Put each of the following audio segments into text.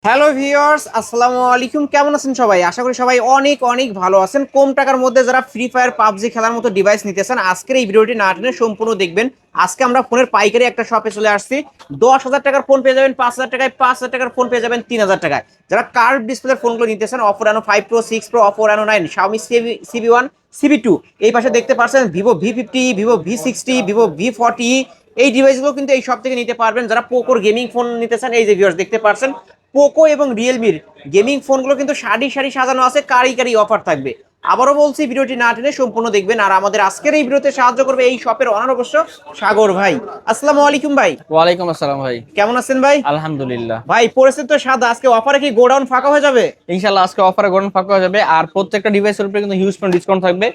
Hello viewers, আসসালামু আলাইকুম। কেমন আছেন সবাই? আশা করি সবাই অনেক অনেক ভালো আছেন। কম টাকার মধ্যে যারা ফ্রি ফায়ার পাবজি খেলার মতো ডিভাইস নিতেছেন, আজকের এই ভিডিওটি না টেনে সম্পূর্ণ দেখবেন। আজকে আমরা ফোনের পাইকারি একটা শপে চলে আসছি। 10,000 টাকার ফোন পেয়ে যাবেন 5,000 টাকায়, 5,000 টাকার ফোন পেয়ে যাবেন 3,000 টাকায়। যারা কার্ভ ডিসপ্লের ফোনগুলো নিতেছেন, Oppo Reno 5 pro, 6 pro, Oppo Reno 9, Xiaomi CB 1, CB 2, এই পাশে দেখতে পাচ্ছেন Vivo V 50, Vivo V 60, Vivo V 40, এই ডিভাইসগুলো কিন্তু এই শপ থেকে নিতে পারবেন। যারা পোকোর গেমিং ফোন নিতেছেন, এই যে ভিউয়ার্স দেখতে পাচ্ছেন পোকো এবং রিয়েলমির গেমিং ফোনগুলো কিন্তু সারি সারি সাজানো আছে, কারি কারি অফার থাকবে। আবারও বলছি, ভিডিওটি না টেনে সম্পূর্ণ দেখবেন। আর আমাদের আজকের এই ভিডিওতে সাহায্য করবে এই শপের অনার অবশ্য সাগর ভাই। আসসালামু আলাইকুম ভাই। ওয়ালাইকুম আসসালাম ভাই। কেমন আছেন ভাই? আলহামদুলিল্লাহ ভাই পরিস্থিতি তো সাদা, আজকে অফারে কি গোডাউন ফাঁকা হয়ে যাবে? ইনশাআল্লাহ আজকে অফারে গোডাউন ফাঁকা হয়ে যাবে আর প্রত্যেকটা ডিভাইসের উপরে কিন্তু হিউজ পরিমাণ ডিসকাউন্ট থাকবে।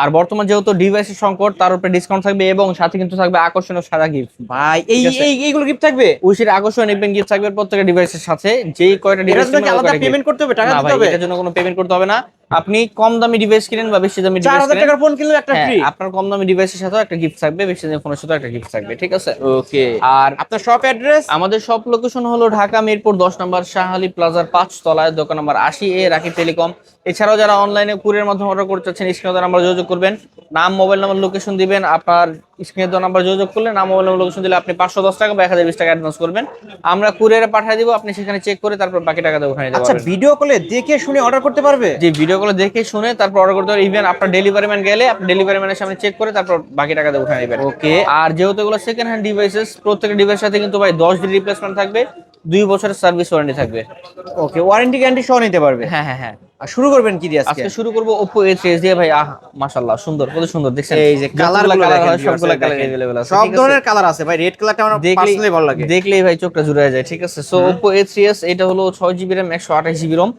আর বর্তমান যেহেতু ডিভাইসের সংকট, তার উপরে ডিসকাউন্ট থাকবে এবং সাথে কিন্তু থাকবে আকর্ষণীয় সাদা গিফট। ভাই এই এইগুলো গিফট থাকবে? উইশের আকর্ষণীয় নিবেন গিফট থাকবে প্রত্যেকটা ডিভাইসের সাথে। যেই কয়টা ডিভাইস আলাদা পেমেন্ট করতে হবে, টাকা না দিতে ভাই, হবে? এটার জন্য কোনো পেমেন্ট করতে হবে না। আপনি কম দামি ডিভাইস কিনেন বা বেশি দামি ডিভাইস 4,000 কিনেন, টাকার ফোন কিনলে একটা হ্যাঁ ফ্রি। আপনার কম দামি ডিভাইসের সাথেও একটা গিফট থাকবে, বেশি দামি ফোনের সাথেও একটা গিফট থাকবে, ঠিক আছে? ওকে। আর আপনার শপ অ্যাড্রেস? আমাদের সব লোকেশন হলো ঢাকা মিরপুর 10 নম্বর শাহালি প্লাজার 5 তলায়, দোকান নাম্বার 80A, রাকিব টেলিকম। এছাড়াও যারা অনলাইনে কুরিয়ার মাধ্যমে অর্ডার করতে চাচ্ছেন, স্ক্রিনে দেওয়া নাম্বার যোগাযোগ করবেন, নাম মোবাইল নাম্বার লোকেশন দিবেন। আপনার স্ক্রিনে দেওয়া নাম্বার যোগাযোগ করলে নাম মোবাইল নাম্বার লোকেশন দিলে আপনি 510 টাকা বা 1020 টাকা অ্যাডভান্স করবেন, আমরা কুরিয়ারে পাঠিয়ে দিব। আপনি সেখানে চেক করে তারপর বাকি টাকাটা উঠাই নিতে আচ্ছা, পারবেন। ভিডিও কলে দেখে শুনে অর্ডার করতে পারবে? যে ভিডিও গুলো দেখে শুনে তারপর অর্ডার করতে পারবেন। ইভেন আপনার ডেলিভারি ম্যান গেলে আপনি ডেলিভারি ম্যানের সামনে চেক করে তারপর বাকি টাকাটা উঠাই নেবেন। ওকে। আর যেহেতু এগুলো সেকেন্ড হ্যান্ড ডিভাইসেস, প্রত্যেকটা ডিভাইসের সাথে কিন্তু ভাই 10 দিন রিপ্লেসমেন্ট থাকবে, 2 বছরের সার্ভিস ওয়ারেন্টি থাকবে। ওকে, ওয়ারেন্টি গ্যারান্টি সহ নিতে পারবে? হ্যাঁ হ্যাঁ হ্যাঁ। আর শুরু করবেন কি দিয়ে আজকে? আজকে শুরু করব Oppo A3s দিয়ে ভাই। মাশাআল্লাহ সুন্দর, কত সুন্দর দেখছেন। এই যে কালার যতগুলো গুলো কালার দেখেন, হয় সবগুলো কালার अवेलेबल আছে, সব ঠিক আছে? ধরনের কালার আছে ভাই। রেড কালারটা আমার পার্সোনালি ভালো লাগে। দেখলেই ভাই চোখটা জুড়ে যায়, ঠিক আছে? সো Oppo A3s এটা হলো 6GB RAM 128GB ROM,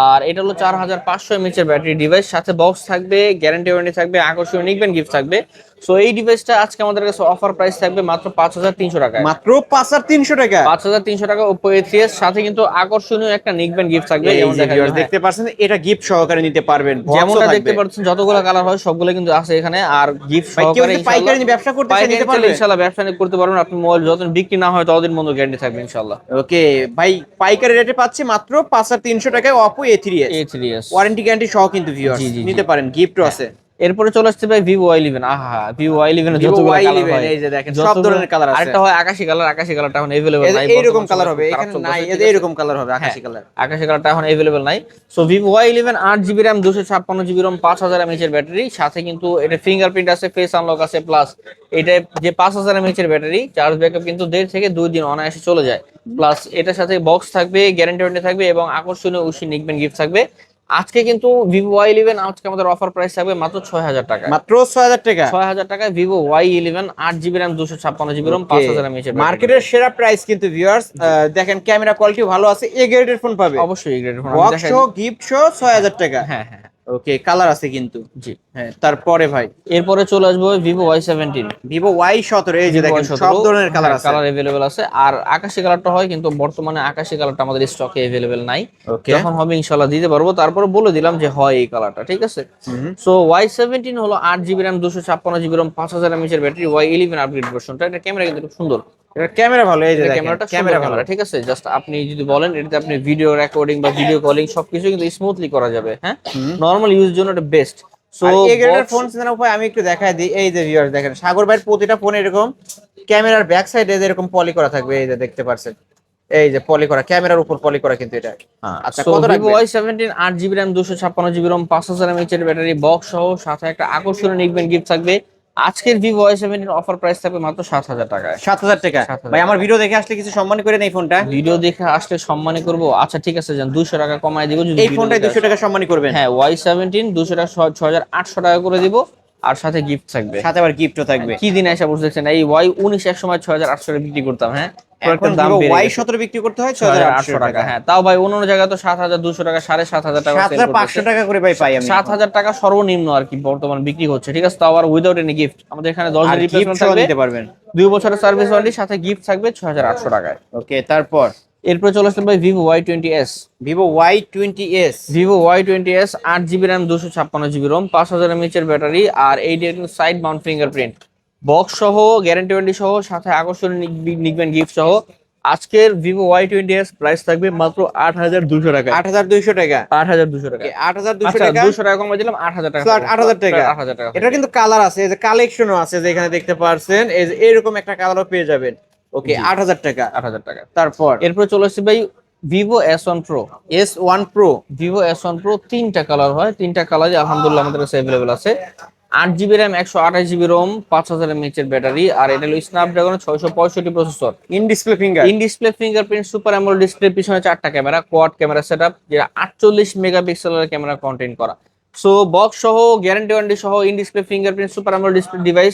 আর এটা হলো 4500 mAh এর ব্যাটারি ডিভাইস, সাথে বক্স থাকবে, গ্যারান্টি ওয়ারেন্টি থাকবে, আকর্ষণীয় নিকবেন গিফট থাকবে। সো এই ডিভাইসটা আজকে আমাদের কাছে অফার প্রাইস থাকবে মাত্র 5300 টাকায়। মাত্র 5,300 টাকা? 5300 টাকা Oppo A3s, সাথে কিন্তু আকর্ষণীয় একটা নিকবেন গিফট থাকবে। এই যেমন যে ভিউয়ার্স দেখতে পাচ্ছেন, এটা গিফট সহকারে নিতে পারবেন, যেমনটা দেখতে পাচ্ছেন যতগুলো কালার হয় সবগুলো কিন্তু আছে এখানে, আর গিফট ভাই কেউ সহকারে যদি পাইকারি নিয়ে ব্যবসা করতে চায় নিতে পারবে? ইনশাআল্লাহ ব্যবসা করতে পারবেন। আপনি মোবাইল যতদিন বিক্রি না হয় ততদিন বন্ধ গ্যারান্টি থাকবে ইনশাআল্লাহ। ওকে ভাই, পাইকারি রেটে পাচ্ছি মাত্র 5,300 টাকায় Oppo A3s। A3s warranty guarantee সহ কিন্তু ভিউয়ার্স জি জি জি। নিতে পারেন, গিফটও আছে। এরপরে চলে আসছে ভাই Vivo Y11। আহা, Vivo Y11 এর Vivo যতগুলো কালার Y11, হয়, এই যে দেখেন সব ধরনের কালার আছে। আরেকটা হয় আকাশী কালার, আকাশী কালারটা এখন अवेलेबल নাই। এইরকম বর্তমান কালার সময়ে হবে খুব খারাপ এখানে চলতেছে, নাই, ঠিক আছে? এইরকম কালার হবে, আকাশী কালার। আকাশী কালারটা এখন अवेलेबल নাই। So Vivo Y11 8GB RAM 256GB ROM 5000 mAh এর ব্যাটারি, সাথে কিন্তু এটা ফিঙ্গারপ্রিন্ট আছে, ফেস আনলক আছে, প্লাস এটা যে 5000 mAh এর ব্যাটারি, চার্জ ব্যাকআপ কিন্তু 1.5 থেকে 2 দিন অনায়াসে চলে যায়। প্লাস এটার সাথে বক্স থাকবে, গ্যারান্টি ওয়ারেন্টি থাকবে এবং আকর্ষণীয় উশি নিকবেন গিফট থাকবে। আজকে কিন্তু Vivo Y11 আজকে আমাদের অফার প্রাইস থাকবে মাত্র 6000 টাকা। মাত্র 6,000 টাকা? 6000 টাকায় Vivo Y11 8GB RAM 256GB ROM 5000 mAh এর মার্কেটের সেরা প্রাইস কিন্তু ভিউয়ার্স। দেখেন ক্যামেরা কোয়ালিটি ভালো আছে, এ গ্রেডের ফোন পাবে অবশ্যই এই গ্রেডের ফোন আমি বক্স দেখাই সহ, গিফট সহ 6,000 টাকা। হ্যাঁ হ্যাঁ ওকে, কালার আছে কিন্তু। জি। হ্যাঁ, তারপরে ভাই এরপরে চলে আসবো Vivo Y17। Vivo Y17, এই যে দেখেন সব ধরনের কালার আছে। কালার अवेलेबल আছে, আর আকাশী কালারটা হয় কিন্তু বর্তমানে আকাশী কালারটা আমাদের স্টকে अवेलेबल নাই। ওকে। যখন হবে ইনশাআল্লাহ দিতে পারবো। তারপরে বলে দিলাম যে হয় এই কালারটা, ঠিক আছে? সো Y17 হলো 8GB RAM 256GB ROM 5000 mAh এর ব্যাটারি, Y11 আপগ্রেড ভার্সনটা। এটা ক্যামেরা কিন্তু খুব সুন্দর, এটা ক্যামেরা ভালো, এই যে দেখেন ক্যামেরাটা ক্যামেরা ক্যামেরা ভালো। ঠিক আছে? জাস্ট আপনি যদি বলেন এটাতে আপনি ভিডিও রেকর্ডিং বা ভিডিও কলিং সবকিছু কিন্তু স্মুথলি করা যাবে। হ্যাঁ, নরমাল ইউজ জন্য এটা বেস্ট। সো আর এই গ্রেডের ফোন চেনার উপায় আমি একটু দেখাই দিই। এই যে ভিউয়ার্স দেখেন, সাগর ভাইয়ের প্রতিটা ফোনে এরকম ক্যামেরার ব্যাক সাইডে এরকম পলি করা থাকবে, এই যে দেখতে পাচ্ছেন, এই যে পলি করা, ক্যামেরার উপর পলি করা কিন্তু এটা। আচ্ছা, কত Vivo রাখবেন? Y17 8GB RAM 256GB ROM 5000 mAh এর ব্যাটারি, বক্স সহ, সাথে একটা আকর্ষণীয় নিকবেন গিফট থাকবে। আজকের Vivo Y17 অফার প্রাইস থাকবে মাত্র 7000 টাকায়। 7,000 টাকা? 7,000 ভাই আমার ভিডিও দেখে আসলে কিছু সম্মান করে নেই ফোনটা? ভিডিও দেখে আসলে সম্মানী করব। আচ্ছা ঠিক আছে, যান 200 টাকা কমায় দিব যদি এই ভিডিও ফোনটাই দেখে 200 টাকা সম্মানী করবেন? হ্যাঁ, Y17 200 টাকা 6800 টাকা করে দিব, আর সাথে গিফট থাকবে। সাথে আবার গিফটও থাকবে। কি দিন এসে বুঝতেছেন, এই Y19 এক সময় 6800 টাকা বিক্রি করতাম। হ্যাঁ, এখন দাম Vivo বেড়ে গেছে। Y17 বিক্রি করতে হয় 6800 6,800 টাকা। টাকা। হ্যাঁ, তাও ভাই অন্য জায়গায় তো 7200 টাকা, 7500 টাকা সেল করতেছে। 7,500 টাকা করে ভাই পাই আমি। 7000 টাকা সর্বনিম্ন আর কি বর্তমান বিক্রি হচ্ছে, ঠিক আছে? তাও আবার উইদাউট এনি গিফট। আমাদের এখানে 10 আর দিন গিফট রিপ্লেসমেন্ট সহ থাকবে, দিতে পারবেন। 2 বছরের সার্ভিস ওয়ারেন্টি, সাথে গিফট থাকবে 6800 টাকায়। ওকে, তারপর এরপর চলে আসলাম ভাই Vivo Y20s। Vivo Y20s। Vivo Y20s 8GB RAM 256GB ROM 5000 mAh এর ব্যাটারি, আর এই দিয়ে কিন্তু সাইড মাউন্ট ফিঙ্গারপ্রিন্ট, বক্স সহ, গ্যারান্টি ওয়ারেন্টি সহ, সাথে আকর্ষণীয় নিকবেন গিফট সহ। আজকের ভিভো Y20s প্রাইস থাকবে মাত্র 8200 টাকা। 8200 টাকা। 8200 টাকা। 8200 আচ্ছা টাকা। 200 টাকা কমে দিলাম, 8000 টাকা। 8000 টাকা। 8000 টাকা। এটা কিন্তু কালার আছে, এই যে কালেকশনও আছে, যে এখানে দেখতে পারছেন, এই যে এরকম একটা কালারও পেয়ে যাবেন। ওকে, 8000 টাকা। 8000 টাকা। তারপর এরপর চলে আসছে ভাই Vivo S1 Pro। S1 Pro। Vivo S1 Pro তিনটা কালার হয়, তিনটা কালারই আলহামদুলিল্লাহ আমাদের কাছে अवेलेबल আছে। 8GB RAM, 128GB ROM, 5000 mAh এর ব্যাটারি, আর এটা হলো Snapdragon 665 processor. In display finger. In display fingerprint, super AMOLED display, পিছনে 4টা ক্যামেরা, কোয়াড ক্যামেরা সেটআপ, যেটা 48 মেগাপিক্সেলের ক্যামেরা কন্টেইন করা। সো বক্স সহ, গ্যারান্টি ওয়ারেন্টি সহ, in display fingerprint, super AMOLED display device,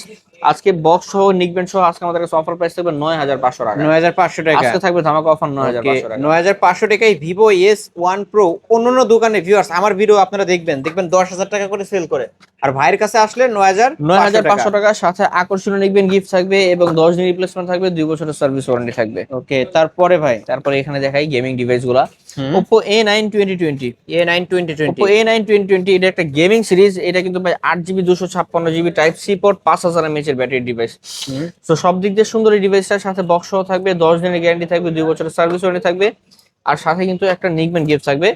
আজকে বক্স সহ, নিকবেন্ড সহ, আজকে আমাদের কাছে অফার প্রাইস থাকবে 9500 টাকা। 9500 টাকা। আজকে থাকবে ধামাকা অফার 9500 টাকা। 9500 টাকায় ভিভো S1 Pro। অন্যান্য দোকানে ভিউয়ার্স আমার ভিডিও আপনারা দেখবেন 10000 টাকা করে সেল করে, আর ভাইয়ের কাছে আসলে 9500 টাকা। টাকার সাথে আকর্ষণীয় নিকবেন গিফট থাকবে এবং 10 দিন রিপ্লেসমেন্ট থাকবে, 2 বছরের সার্ভিস ওয়ারেন্টি থাকবে। ওকে, তারপরে ভাই, তারপরে এখানে দেখাই গেমিং ডিভাইস গুলা। Oppo A9 2020। A9 2020। Oppo A9 2020 এটা একটা গেমিং সিরিজ। এটা কিন্তু ভাই 8GB 256GB type C port, 5000 mAh এর ব্যাটারি ডিভাইস। তো সব দিক দিয়ে সুন্দর এই ডিভাইসটার সাথে বক্স সহ থাকবে, 10 দিনের গ্যারান্টি থাকবে, 2 বছরের সার্ভিস ওয়ারেন্টি থাকবে, আর সাথে কিন্তু একটা নিকবেন গিফট থাকবে।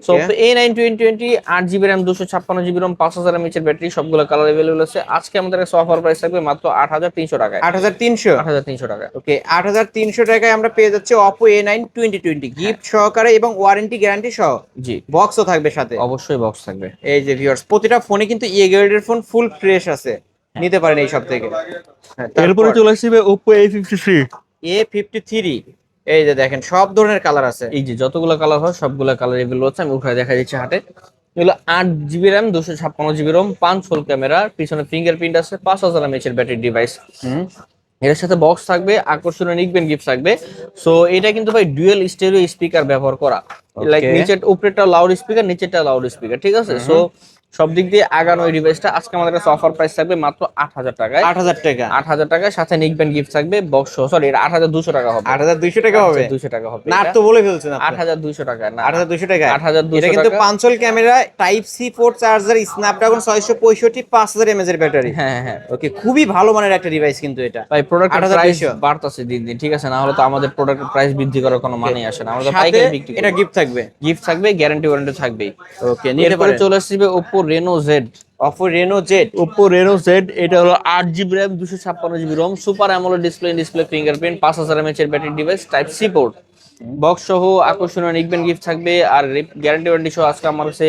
So A9 2020, 8GB RAM, 256GB ROM, 5000 mAh এর ব্যাটারি, সবগুলো কালার अवेलेबल আছে। আজকে আমাদের কাছে অফার প্রাইস থাকবে মাত্র 8300 টাকায়। 8300। 8300 টাকা। ওকে, 8300 টাকায় আমরা পেয়ে যাচ্ছি Oppo A9 2020 গিফট সহকারে এবং ওয়ারেন্টি গ্যারান্টি সহ। জি, বক্সও থাকবে সাথে। অবশ্যই বক্স থাকবে। এই যে ভিউয়ার্স, প্রতিটা ফোনে কিন্তু এ গ্রেডের ফোন, ফুল ফ্রেশ আছে, নিতে পারেন এই সব থেকে। এরপরে চলে আসবে Oppo A53। A53। এই যে দেখেন সব ধরনের কালার আছে। এই যে যতগুলো কালার হয় সবগুলো কালার এগুলো হচ্ছে, আমি উঠায় দেখা দিচ্ছি হাতে। এগুলো 8GB RAM, 256GB ROM, 5 hole camera, পিছনে ফিঙ্গারপ্রিন্ট আছে, 5000 mAh এর ব্যাটারি ডিভাইস। এর সাথে বক্স থাকবে, আকর্ষণীয় নিকবেন গিফট থাকবে। সো এটা কিন্তু ভাই ডুয়েল স্টেরিও স্পিকার ব্যবহার করা, লাইক নিচের উপরেরটা লাউড স্পিকার, নিচেরটা লাউড স্পিকার, ঠিক আছে। সো সব দিক দিয়ে আগানো এই ডিভাইসটা আজকে আমাদের কাছে অফার প্রাইস থাকবে মাত্র 8000 টাকায়। 8000 টাকা। 8000 টাকার সাথে নিকবেন গিফট থাকবে, বক্স সরি এটা 8200 টাকা হবে। 8200 টাকা হবে। 200 টাকা হবে। না তো বলে ফেলছেন আপনি। 8200 টাকা না, 8200 টাকা। 8200 এটা কিন্তু টাকা। 5 hole camera, type C port charger, Snapdragon 665, 5000 mAh এর ব্যাটারি। হ্যাঁ হ্যাঁ। ওকে, খুবই ভালো মানের একটা ডিভাইস কিন্তু এটা। ভাই প্রোডাক্টের প্রাইস 8200 বাড়তাছে দিন দিন, ঠিক আছে, না হলে তো আমাদের প্রোডাক্টের প্রাইস বৃদ্ধি করার কোনো মানেই আসে না। আমাদের সাথে পাইকারি বিক্রি এটা গিফট থাকবে। গিফট থাকবে, গ্যারান্টি ওয়ারেন্টি থাকবেই। ওকে, নিতে এরপরে পারেন। চলে আসবে Oppo Reno Z। Oppo Reno Z। Oppo Reno Z, এটা হলো 8GB RAM, 256GB ROM, super AMOLED display, display fingerprint, 5000 mAh এর battery device, type C port, box সহ আকর্ষণীয় নিকবেন গিফট থাকবে, আর গ্যারান্টি ওয়ারেন্টি সহ আজকে আমার কাছে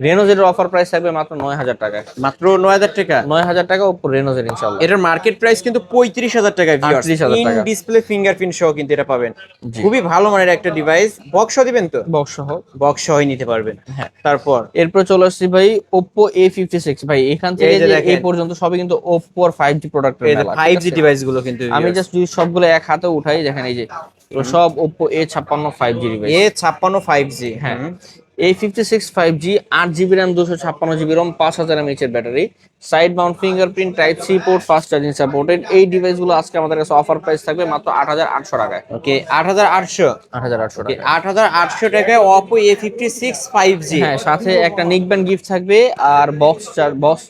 Reno Z এর অফার প্রাইস থাকবে মাত্র 9000 টাকায়। মাত্র 9000 টাকা। 9000 টাকা Oppo Reno Z ইনশাআল্লাহ। এটার মার্কেট প্রাইস কিন্তু 35000 টাকা ভিউয়ার্স। 38000 ইন টাকা। ডিসপ্লে ফিঙ্গারপ্রিন্ট সহ কিন্তু এটা পাবেন। জি। খুবই ভালো মানের একটা ডিভাইস। বক্স দিবেন তো? বক্স সহ। বক্স সহই নিতে পারবেন। হ্যাঁ। তারপর এরপর চলে আসছি ভাই Oppo A56। ভাই এখান থেকে এই যে যে দেখেন। এই পর্যন্ত সবই কিন্তু Oppo আর 5G প্রোডাক্টের এই যে মেলা, ঠিক 5G আছে? ডিভাইস গুলো কিন্তু আমি জাস্ট যদি সবগুলো এক হাতে উঠাই, দেখেন এই যে এগুলো সব Oppo A56 5G device. A56 5G। হ্যাঁ, A56 5G, 8GB RAM, 256GB ROM, 5000 mAh এর battery, side mount fingerprint, type C port, fast charging supported. এই ডিভাইসগুলো আজকে আমাদের কাছে অফার প্রাইস থাকবে মাত্র 8800 টাকায়। ওকে, 8800। 8800 টাকা। 8800 টাকায় Oppo A56 5G। হ্যাঁ, সাথে একটা নিকব্যান্ড গিফট থাকবে, আর বক্স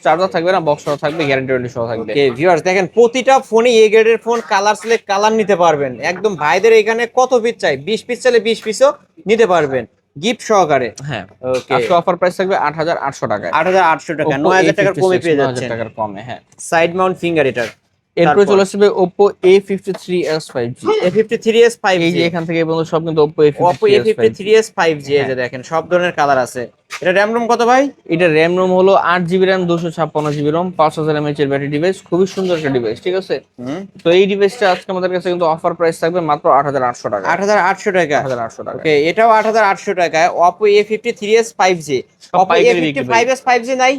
চার্জার থাকবে না, বক্স সহ থাকবে, গ্যারান্টি ওয়ারেন্টি সহ থাকবে। ওকে ভিউয়ার্স, দেখেন প্রতিটা ফোনে এ গ্রেডের ফোন, কালার সিলেক্ট কালার নিতে পারবেন একদম। ভাইদের এখানে কত পিস চাই, 20 পিস চাইলে 20 পিসও নিতে পারবেন গিফট সহকারে। হ্যাঁ, ওকে, আজকে অফার প্রাইস থাকবে 8800 টাকায়। 8800 টাকা, 9000 টাকার কমে পেয়ে 9000 যাচ্ছেন। টাকার কমে। হ্যাঁ, সাইড মাউন্ট ফিঙ্গার এটার। এরপরে চলে আসবে Oppo A53s 5G। A53s 5G। এই যে এখান থেকে বন্ধু সব কিন্তু Oppo Oppo A53s 5G। এই যে দেখেন সব ধরনের কালার আছে। এটা র‍্যাম রোম কত ভাই? এটা র‍্যাম রোম হলো 8GB RAM, 256GB ROM, 5000 mAh এর ব্যাটারি ডিভাইস, খুবই সুন্দর একটা ডিভাইস, ঠিক আছে। তো এই ডিভাইসটা আজকে আমাদের কাছে কিন্তু অফার প্রাইস থাকবে মাত্র 8800 টাকা। 8800 টাকা। 8800 টাকা। ওকে, এটাও 8800 টাকায় Oppo A53s 5G। Oppo পাইকারি বিক্রি ভাই। A55s 5G নাই?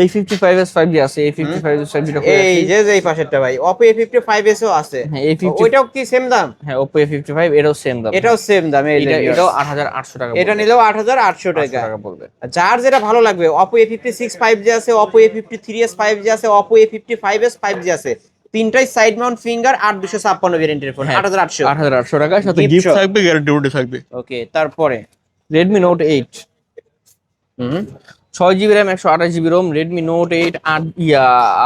A55s 5G আছে, A55s 5G টা এই যে এই পাশেরটা ভাই, Oppo A55s ও আছে। হ্যাঁ, A50 ওইটাও কি সেম দাম? হ্যাঁ, Oppo A55 এটাও সেম দাম। এটাও সেম দাম। এই যে এটাও 8800 টাকা। এটা নিলেও 8800 টাকা পড়বে। যার যেটা ভালো লাগবে। Oppo A56 5G আছে, Oppo A53s 5G আছে, Oppo A55s 5G আছে। তিনটাই সাইড মাউন্ট ফিঙ্গার, 8256 ভেরিয়েন্টের ফোন। 8800 8800 টাকা, সাথে Gift গিফট shop। থাকবে, গ্যারান্টি ওয়ারেন্টি থাকবে। ওকে, তারপরে Redmi Note 8। 6GB RAM, 128GB ROM, Redmi Note 8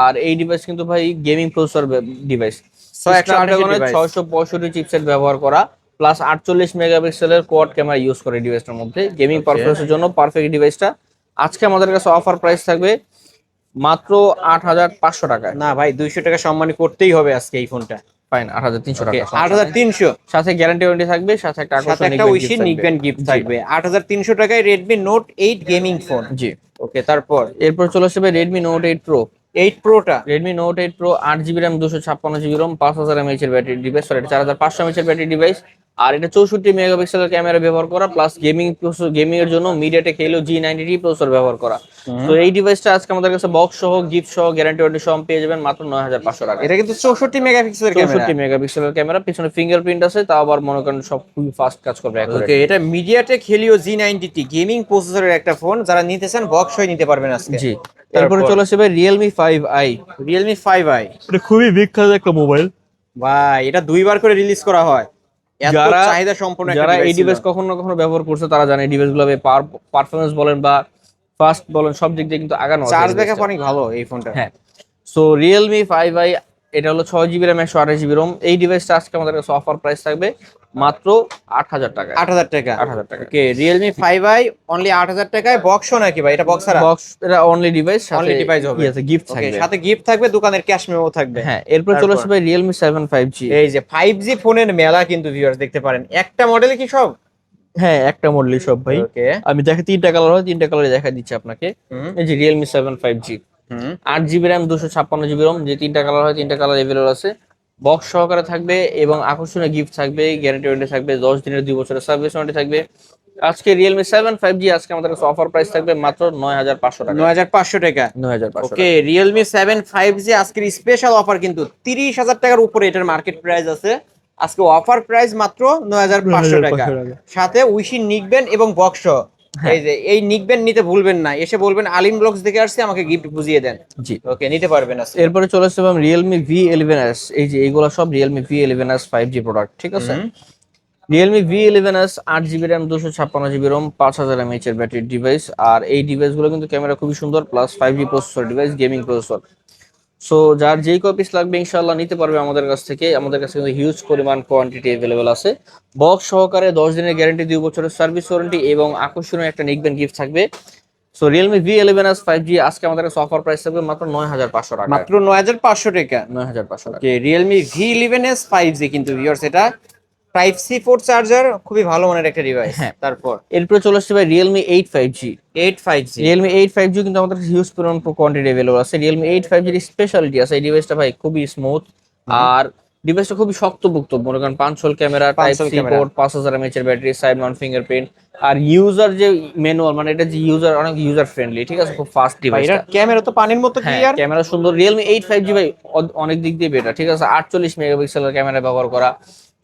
আর এই ডিভাইস কিন্তু ভাই গেমিং প্রসেসর ডিভাইস। 128 665 চিপসেট ব্যবহার করা, প্লাস 48 মেগাপিক্সেলের কোয়াড ক্যামেরা ইউজ করে ডিভাইসটার মধ্যে। Gaming Okay. পারফরমেন্সের জন্য পারফেক্ট ডিভাইসটা। আজকে আমাদের কাছে অফার প্রাইস থাকবে মাত্র 8,500 টাকায়। না ভাই, 200 টাকা সম্মানী করতেই হবে আজকে এই ফোনটা। ফাইন, 8,300 ওকে, টাকা, সমস্যা নেই। 8,300 সাথে গ্যারান্টি ওয়ারেন্টি থাকবে, সাথে একটা সাথে আকর্ষণীয় একটা উইশি নিকবেন গিফট থাকবে। 8,300 টাকায় Redmi Note 8 গেমিং ফোন। জি। ওকে, তারপর এরপর চলে আসবে Redmi Note 8 Pro। 8 Proটা Redmi Note 8 Pro 8GB RAM 256GB ROM 5000 mAh এর ব্যাটারি ডিভাইস, সরি 4500 mAh এর ব্যাটারি ডিভাইস। আর এটা 64 মেগাপিক্সেলের ক্যামেরা ব্যবহার করা, প্লাস গেমিং এর জন্য MediaTek Helio G90T প্রসেসর ব্যবহার করা। তো এই ডিভাইসটা আজকে আমাদের কাছে বক্স সহ, গিফট সহ, গ্যারান্টি ওয়ারেন্টি সহ পেয়ে যাবেন মাত্র 9,500 টাকা। এটা কিন্তু 64 মেগাপিক্সেলের ক্যামেরা। 64 মেগাপিক্সেলের ক্যামেরা, পিছনে ফিঙ্গারপ্রিন্ট আছে, তাও আবার মনে করেন সব খুবই ফাস্ট কাজ করবে। ওকে, এটা MediaTek Helio G90T গেমিং প্রসেসরের একটা ফোন, যারা নিতে চান বক্স হয়ে নিতে পারবেন আজকে। জি। এরপরে চলে আসবে ভাই Realme 5i। Realme 5i, এটা খুবই বিখ্যাত একটা মোবাইল। ভাই এটা দুইবার করে রিলিজ করা হয়। এত যারা চাহিদা সম্পন্ন একটা যারা এই ডিভাইস ডিভাইস কখনো না কখনো ব্যবহার করছে তারা জানে এই ডিভাইসগুলো পারফরমেন্স বলেন বা ফাস্ট বলেন সব দিক দিয়ে কিন্তু আগানো আছে। চার্জ ব্যাকআপ অনেক ভালো এই ফোনটা। হ্যাঁ। সো Realme 5i, এটা হলো 6GB RAM 128GB ROM। এই ডিভাইসটা আজকে আমাদের কাছে অফার প্রাইস থাকবে মাত্র 8,000 টাকা। 8,000 টাকা। 8,000 টাকা। ওকে, Realme 5i অনলি 8,000 টাকায়। বক্স নাকি ভাই? এটা বক্স ছাড়া? বক্স, এটা অনলি ডিভাইস, অনলি ডিভাইস হবে। গিফট ওকে, থাকবে। সাথে গিফট থাকবে, দোকানের ক্যাশ মেমো থাকবে। হ্যাঁ। এরপর চলে আসবে Realme 7 5G। এই যে 5G ফোনের মেলা কিন্তু ভিউয়ার্স দেখতে পারেন। একটা মডেলে কি সব? হ্যাঁ, একটা মডেলই সব ভাই। ওকে, আমি দেখে 3টা কালার হয়, 3টা কালারে দেখা দিচ্ছি আপনাকে। এই যে Realme 7 5G 8GB RAM 256GB ROM, যে 3টা কালার হয় 3টা কালার अवेलेबल আছে। বক্স সহকারে থাকবে এবং আকর্ষণীয় গিফট থাকবে, গ্যারান্টি ওয়ারেন্টি থাকবে, 10 দিনের 2 বছরের সার্ভিস ওয়ারেন্টি থাকবে। আজকে Realme 7 5G আজকে আমাদের কাছে অফার প্রাইস থাকবে মাত্র 9,500 টাকা। 9,500 টাকা। 9,500 ওকে, Realme 7 5G আজকের স্পেশাল অফার কিন্তু 30,000 টাকার উপরে এটার মার্কেট প্রাইস আছে। আজকে অফার প্রাইস মাত্র 9,500 টাকা, সাথে উইশি নিকবেন এবং বক্স। এই যে এই নিকবেন নিতে ভুলবেন না, এসে বলবেন আলিম ব্লগস দেখে আসছে, আমাকে গিফট বুঝিয়ে দেন। জি। ওকে, নিতে পারবেন আজকে। এরপরে চলে আসছে Realme V11s। এই যে এইগুলো সব Realme V11s 5G প্রোডাক্ট, ঠিক আছে। Realme V11s 8GB RAM 256GB ROM 5000 mAh এর ব্যাটারি ডিভাইস। আর এই ডিভাইসগুলো কিন্তু ক্যামেরা খুবই সুন্দর, plus 5G processor device, gaming processor. So যার যেই কপিস লাগবে ইনশাআল্লাহ নিতে পারবে আমাদের কাছ থেকে। আমাদের কাছে কিন্তু হিউজ পরিমাণ কোয়ান্টিটি अवेलेबल আছে। বক্স সহকারে 10 দিনের গ্যারান্টি, 2 বছরের সার্ভিস ওয়ারেন্টি এবং আকর্ষণীয় একটা নিকবেন গিফট থাকবে। সো Realme V11s 5G আজকে আমাদের কাছে অফার প্রাইস থাকবে মাত্র 9,500 টাকা। মাত্র 9,500 টাকা। 9,500 টাকা। ওকে, Realme V11s 5G কিন্তু ভিউয়ার্স এটা টাইপ সি পোর্ট চার্জার, খুবই ভালো মানের একটা ডিভাইস। হ্যাঁ। তারপর এরপর চলে আসছে ভাই Realme 8 5G। 8 5G, Realme 8 5G কিন্তু আমাদের হিউজ পরিমাণ কোয়ান্টিটি अवेलेबल আছে। Realme 8 5G এর স্পেশালিটি আছে, এই ডিভাইসটা ভাই খুবই স্মুথ। আর ডিভাইসটা খুবই শক্তপোক্ত, মনে করেন পাঁচশোল camera, type C port, 5000 mAh এর ব্যাটারি, সাইড মাউন্ট ফিঙ্গারপ্রিন্ট। আর ইউজার যে ম্যানুয়াল, মানে এটা যে ইউজার অনেক ইউজার ফ্রেন্ডলি, ঠিক আছে, খুব ফাস্ট ডিভাইস। এটা ক্যামেরা তো পানির মতো ক্লিয়ার। ক্যামেরা সুন্দর। Realme 8 5G ভাই অনেক দিক দিয়ে বেটার, ঠিক আছে। 48 মেগাপিক্সেলের ক্যামেরা ব্যবহার করা।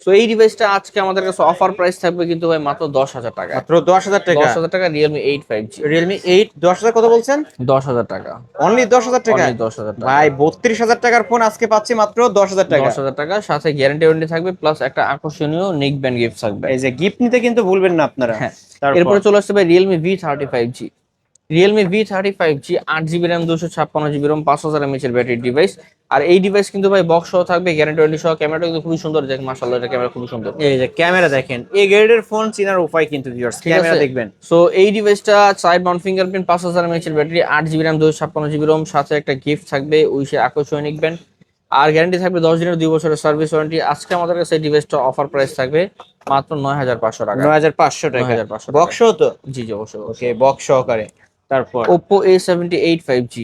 সো এই ডিভাইসটা আজকে আমাদের কাছে অফার প্রাইস থাকবে কিন্তু ভাই মাত্র 10,000 টাকা। মাত্র 10,000 টাকা। 10,000 টাকা Realme 8 5G। Realme 8 10,000 কত বলছেন? 10,000 টাকা। অনলি 10,000 টাকা। অনলি 10,000 টাকা। ভাই 32,000 টাকার ফোন আজকে পাচ্ছি মাত্র 10,000 টাকা। 10,000 টাকা, সাথে গ্যারান্টি ওয়ারেন্টি থাকবে, প্লাস একটা আকর্ষণীয় নেক ব্যান্ড গিফট থাকবে। এই যে গিফট নিতে কিন্তু ভুলবেন না আপনারা। হ্যাঁ। তারপর এরপরে চলে আসছে ভাই Realme V35G। Realme V35G 8GB RAM 256GB ROM 5000 mAh এর ব্যাটারি ডিভাইস। আর এই ডিভাইস কিন্তু ভাই বক্স সহ থাকবে, গ্যারান্টি ওয়ারেন্টি সহ। ক্যামেরাটা কিন্তু খুবই সুন্দর, দেখেন মাশাআল্লাহ, এটা ক্যামেরা খুবই সুন্দর। এই যে ক্যামেরা দেখেন, এই গ্রেডের ফোন চিনার উপায় কিন্তু ভিউয়ার্স, ক্যামেরা দেখবেন। সো এই ডিভাইসটা সাইড মাউন্ট ফিঙ্গারপ্রিন্ট, 5000 mAh এর battery, 8GB RAM 256GB ROM, সাথে একটা গিফট থাকবে উইশে আকর্ষণীয় নিকবেন। আর গ্যারান্টি থাকবে 10 দিনের 2 বছরের সার্ভিস ওয়ারেন্টি। আজকে আমাদের কাছে এই ডিভাইসটা অফার প্রাইস থাকবে মাত্র 9,500 টাকা। 9,500 টাকা। 9,500 বক্স তো? জি জি, অবশ্যই। ওকে, বক্স সহকারে। তারপর Oppo A78 5G।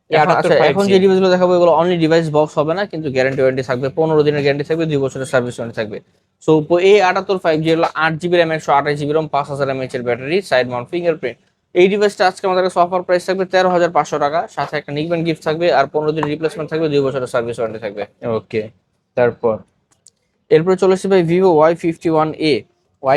আচ্ছা, এখন যে ডিভাইসগুলো দেখাবো এগুলো অনলি ডিভাইস, বক্স হবে না, কিন্তু গ্যারান্টি ওয়ারেন্টি থাকবে, 15 দিনের গ্যারান্টি থাকবে, 2 বছরের সার্ভিস ওয়ারেন্টি থাকবে। সো Oppo A78 5G হলো 8GB RAM 128GB ROM 5000 mAh এর ব্যাটারি, সাইড মাউন্ট ফিঙ্গারপ্রিন্ট। এই ডিভাইসটা আজকে আমাদের কাছে অফার প্রাইস থাকবে 13,500 টাকা, সাথে একটা নিকবেন গিফট থাকবে, আর 15 দিনের রিপ্লেসমেন্ট থাকবে, 2 বছরের সার্ভিস ওয়ারেন্টি থাকবে। ওকে, তারপর এরপর চলে আসছে ভাই Vivo Y51A।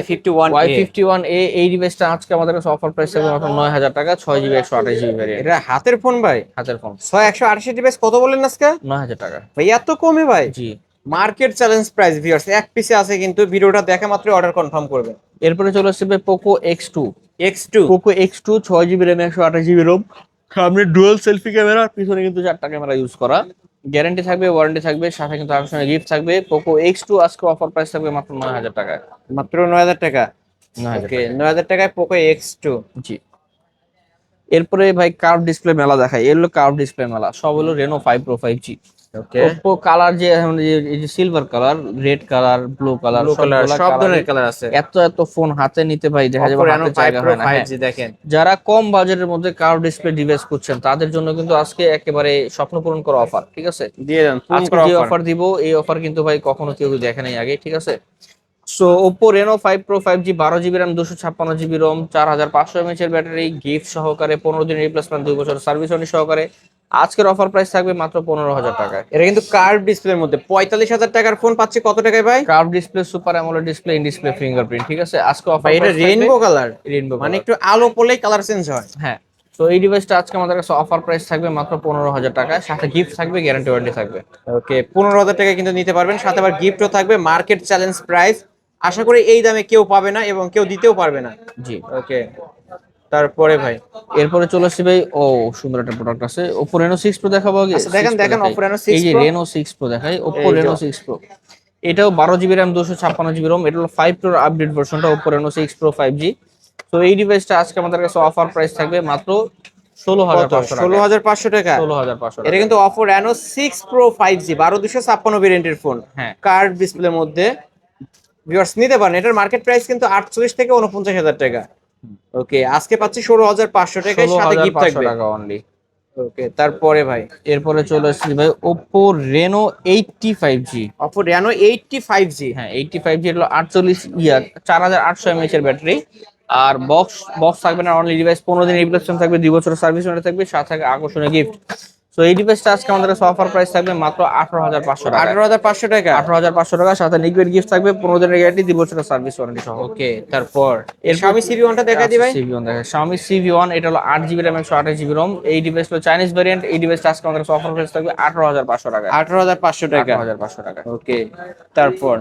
Y51A এই ডিভাইসটা আজকে আমাদের কাছে অফার প্রাইস থাকবে মাত্র 9,000 টাকা, 6GB 128GB ভ্যারিয়েন্ট। এটা হাতের ফোন ভাই? হাতের ফোন। 128 ডিভাইস কত বললেন আজকে? 9,000 টাকা ভাই এত কমে ভাই? জি। মার্কেট চ্যালেঞ্জ প্রাইস ভিউয়ার্স, এক পিসে আছে কিন্তু, ভিডিওটা দেখা মাত্র অর্ডার কনফার্ম করবেন। এরপরে চলে আসছে ভাই Poco X2। X2 Poco X2 6GB RAM 128GB ROM, সামনে ডুয়াল সেলফি ক্যামেরা, পিছনে কিন্তু 4টা ক্যামেরা ইউজ করা। গ্যারান্টি থাকবে, ওয়ারেন্টি থাকবে, সাথে কিন্তু আকর্ষণীয় গিফট থাকবে। পোকো X2 আজকে অফার প্রাইস থাকবে মাত্র 9000 টাকায়। মাত্র 9000 টাকা। 9000 ওকে, টাকা। 9000 টাকায় পোকো X2। জি। এরপরে ভাই কার্ভ ডিসপ্লে মেলা দেখাই, এর হলো কার্ভ ডিসপ্লে মেলা, সব হলো রেনো 5 প্রো 5G। ওকে, ওপ্পো কালার যে এখন এই যে silver colour, red colour, blue colour, blue colour, সবগুলা সব কালারই ধরনের কালার আছে। এত এত ফোন হাতে নিতে ভাই দেখা যাবে Oppo Reno হাতে 5 জায়গা Pro হয় না। হ্যাঁ, 5G দেখেন। যারা কম বাজেটের মধ্যে কার্ভ ডিসপ্লে ডিভাইস খুঁজছেন তাদের জন্য কিন্তু আজকে একেবারে স্বপ্ন পূরণ করা অফার, ঠিক আছে? দিয়ে দেন পূরণ আজকে করা যে অফার। অফার দিব এই অফার কিন্তু ভাই কখনো কেউ দেখে নাই আগে, ঠিক আছে? So Oppo Reno 5 Pro 5G 12 GB RAM 256 GB ROM 4500 mAh এর ব্যাটারি, গিফট সহকারে 15 দিন রিপ্লেসমেন্ট, 2 বছর সার্ভিস ওয়ারেন্টি সহকারে আজকের অফার প্রাইস থাকবে মাত্র 15000 টাকায়। এটা কিন্তু কার্ভ ডিসপ্লের মধ্যে 45000 টাকার ফোন পাচ্ছি কত টাকায় ভাই? Curve display, super AMOLED display, in display fingerprint, ঠিক আছে? আজকে অফার ভাই এটা প্রাইস থাকবে রেইনবো কালার, রেইনবো মানে কালার। একটু আলো পড়লেই কালার চেঞ্জ হয়। হ্যাঁ, তো এই ডিভাইসটা আজকে আমাদের কাছে অফার প্রাইস থাকবে মাত্র 15000 টাকায়, সাথে গিফট থাকবে, গ্যারান্টি ওয়ারেন্টি থাকবে। ওকে, 15000 টাকা কিন্তু নিতে পারবেন, সাথে আবার গিফটও থাকবে। মার্কেট চ্যালেঞ্জ প্রাইস, আশা করি এই দামে কেউ পাবে না এবং কেউ দিতেও পারবে না। জি। ওকে, তারপরে ভাই এরপরে চলে আসছি ভাই, ও সুন্দর একটা প্রোডাক্ট আছে, Oppo Reno 6 Pro দেখাবো আগে। আচ্ছা, দেখেন 6 Pro দেখেন দেখাই। Oppo Reno 6 এই যে Pro। Reno 6 Pro দেখাই, Oppo এই যে। Reno 6 Pro। এটাও 12 GB RAM 256 GB ROM, এটা হলো 5 Pro আপডেট ভার্সনটা, Oppo Reno 6 Pro 5G। তো এই ডিভাইসটা আজকে আমাদের কাছে অফার প্রাইস থাকবে মাত্র 16500 টাকা। 16500 টাকা। 16500 এটা টাকা। কিন্তু Oppo Reno 6 Pro 5G 12256 ভেরিয়েন্টের ফোন, হ্যাঁ। কার্ভ ডিসপ্লের মধ্যে। ভিউয়ার্স নিতে পারেন, এটার মার্কেট প্রাইস কিন্তু 48 থেকে 49000 টাকা। ওকে, আজকে পাচ্ছি 16500 টাকায়, সাথে গিফট 16500 থাকবে। টাকা অনলি। ওকে, তারপরে ভাই এরপরে চলে আসছি ভাই Oppo Reno 80 5G। Oppo Reno 80 5G। হ্যাঁ, 80 5G হলো 4800 mAh এর ব্যাটারি। আর বক্স থাকবে না, অনলি ডিভাইস, 15 দিন রিপ্লেসমেন্ট থাকবে, 2 বছরের সার্ভিস ওয়ারেন্টি থাকবে, সাথে থাকবে আকর্ষণীয় গিফট। তো এই ডিভাইসটা আজকে আমাদের কাছে অফার প্রাইস থাকবে মাত্র 18500 টাকা। 18500 টাকা। 18500 টাকা, সাথে লিকুইড গিফট থাকবে, 15 দিনের গ্যারান্টি, 2 বছরের সার্ভিস ওয়ারেন্টি সহ। ওকে, তারপর এরপর Xiaomi CV1 টা দেখা দি ভাই। CV1 দেখেন, Xiaomi CV1, এটা হলো 8 GB RAM 128 GB ROM। এই ডিভাইস হলো চাইনিজ ভ্যারিয়েন্ট। এই ডিভাইসটা আজকে আমাদের কাছে অফার প্রাইস থাকবে 18500 টাকা। 18500 টাকা। 18500 টাকা। ওকে, তারপর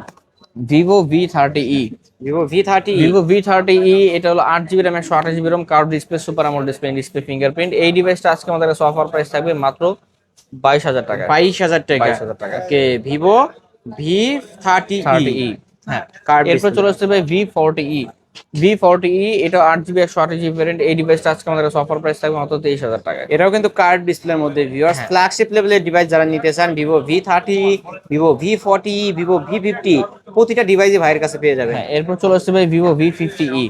Vivo V30e। Vivo V30e। Vivo V30e, এটা হলো 8 GB RAM 128 GB ROM, curve display, super AMOLED display, in display fingerprint. এই ডিভাইসটা আজকে আমাদের কাছে অফার প্রাইস থাকবে মাত্র 22000 টাকা। 22000 টাকা। 22000 টাকা। ওকে, Vivo V30e। 30e। হ্যাঁ, কার্ভ এরপর চলে আসছে ভাই V40e। V40e, এটা 8 GB 128 GB ভ্যারিয়েন্ট। এই ডিভাইসটা আজকে আমাদের কাছে অফার প্রাইস থাকবে মাত্র 23000 টাকা। এটাও কিন্তু কার্ভ ডিসপ্লের মধ্যে। ভিউয়ার্স, হ্যাঁ। ফ্ল্যাগশিপ লেভেলের ডিভাইস যারা নিতে চান, Vivo V30, Vivo V40, Vivo V50, প্রতিটা ডিভাইসই ভাইয়ের কাছে পেয়ে যাবেন। হ্যাঁ, এরপর চলে আসছে ভাই Vivo V50e।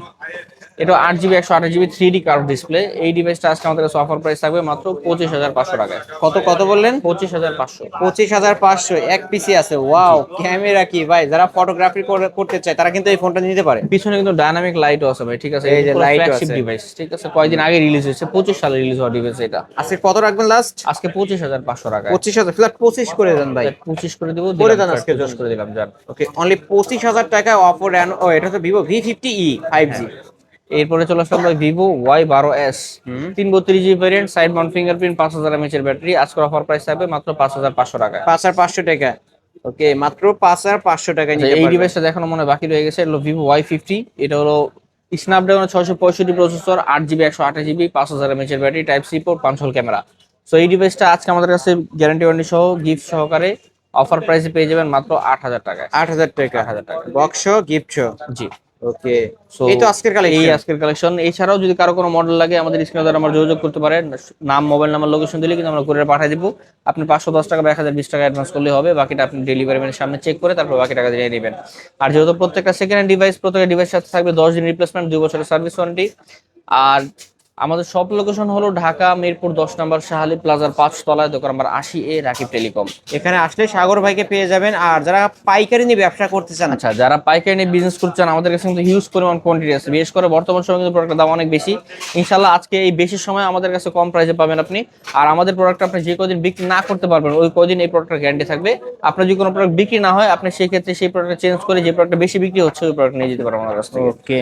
এটা 8 GB 128 GB 3D curve display. এই ডিভাইসটা আজকে আমাদের কাছে অফার প্রাইস থাকবে মাত্র 25500 টাকায়। কত কত বললেন? 25500। 25500 এক পিসি আছে। ওয়াও, ক্যামেরা কি ভাই, যারা ফটোগ্রাফি করতে চায় তারা কিন্তু এই ফোনটা নিতে পারে। পিছনে কিন্তু ডাইনামিক লাইটও আছে ভাই, ঠিক আছে? এই যে লাইটও ফ্ল্যাগশিপ আছে। ডিভাইস, ঠিক আছে? কয়েকদিন আগে রিলিজ হয়েছে, 25 সালে রিলিজ হওয়া ডিভাইস এটা। আজকে কত রাখবেন লাস্ট? আজকে 25500 টাকায়। 25000, ফ্ল্যাট 25 করে দেন ভাই। 25 করে দেবো, করে দিলাম দেন আজকে 25 করে দিলাম যান। ওকে, অনলি 25000 টাকায় Oppo Reno, ও এটা তো Vivo V50e 5G। এরপরে চলে আসলাম ভাই Vivo Y12s। 332GB variant, side mount fingerprint, 5000 mAh এর ব্যাটারি। আজকের অফার প্রাইস থাকবে মাত্র 5500 টাকা। 5500 টাকা। ওকে, মাত্র 5500 টাকায় নিতে এই পারবেন। ডিভাইসটা দেখানো মনে হয় বাকি রয়ে গেছে, এটা হলো Vivo Y50। এটা হলো Snapdragon 665 processor, 8 GB 128 GB, 5000 mAh এর battery, type C port, 5 hole camera. So এই ডিভাইসটা আজকে আমাদের কাছে গ্যারান্টি ওয়ারেন্টি সহ গিফট সহকারে অফার প্রাইসে পেয়ে যাবেন মাত্র 8000 টাকায়। 8000 টাকা। 8000 টাকা। Box gift show. জি। ওকে, সো এই তো আজকের এই কালেকশন। আজকের কালেকশন। এছাড়াও যদি কারো কোনো মডেল লাগে আমাদের স্ক্রিনে দ্বারা আমরা যোগাযোগ করতে পারেন। নাম, মোবাইল নাম্বার, লোকেশন দিলে কিন্তু আমরা কুরিয়ার পাঠিয়ে দিব। আপনি 510 টাকা বা 1020 টাকা অ্যাডভান্স করলে হবে, বাকিটা আপনি ডেলিভারি ম্যানের সামনে চেক করে তারপর বাকি টাকা দিয়ে নেবেন। আর যেহেতু প্রত্যেকটা সেকেন্ড হ্যান্ড ডিভাইস, প্রত্যেকটা ডিভাইস সাথে থাকবে 10 দিন রিপ্লেসমেন্ট, 2 বছরের সার্ভিস ওয়ারেন্টি। আর আমাদের সব লোকেশন হলো ঢাকা মিরপুর 10 নম্বর শাহালি প্লাজার 5 তলায়, দোকান নাম্বার 80A, রাকিব টেলিকম। এখানে আসলে সাগর ভাইকে পেয়ে যাবেন। আর যারা পাইকারি নিয়ে ব্যবসা করতে চান, আচ্ছা, যারা পাইকারি নিয়ে বিজনেস করছেন আমাদের কাছে কিন্তু হিউজ পরিমাণ কোয়ান্টিটি আছে। বিশেষ করে বর্তমান সময়ে কিন্তু প্রোডাক্টের দাম অনেক বেশি। ইনশাল্লাহ আজকে এই বেশি সময় আমাদের কাছে কম প্রাইসে পাবেন আপনি। আর আমাদের প্রোডাক্ট আপনি যে কদিন বিক্রি না করতে পারবেন ওই কদিন এই প্রোডাক্টের গ্যারান্টি থাকবে। আপনার যদি কোনো প্রোডাক্ট বিক্রি না হয় আপনি সেই ক্ষেত্রে সেই প্রোডাক্ট চেঞ্জ করে যে প্রোডাক্টটা বেশি বিক্রি হচ্ছে ওই প্রোডাক্ট নিয়ে যেতে পারবেন আমাদের কাছ থেকে। ওকে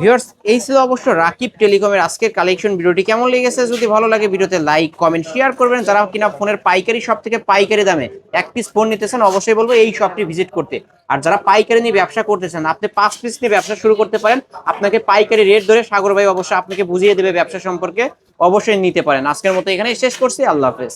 ভিউয়ার্স, এই ছিল অবশ্য রাকিব টেলিকমের আজকের কালেকশন। ভিডিওটি কেমন লেগেছে যদি ভালো লাগে ভিডিওতে লাইক, কমেন্ট, শেয়ার করবেন। যারা কিনা ফোনের পাইকারি শপ থেকে পাইকারি দামে এক পিস ফোন নিতেছেন অবশ্যই বলবো এই শপটি ভিজিট করতে। আর যারা পাইকারি নিয়ে ব্যবসা করতেছেন, আপনি 5 পিস নিয়ে ব্যবসা শুরু করতে পারেন। আপনাকে পাইকারি রেট ধরে সাগর ভাই অবশ্যই আপনাকে বুঝিয়ে দেবে ব্যবসা সম্পর্কে, অবশ্যই নিতে পারেন। আজকের মতো এখানেই শেষ করছি। আল্লাহ হাফেজ।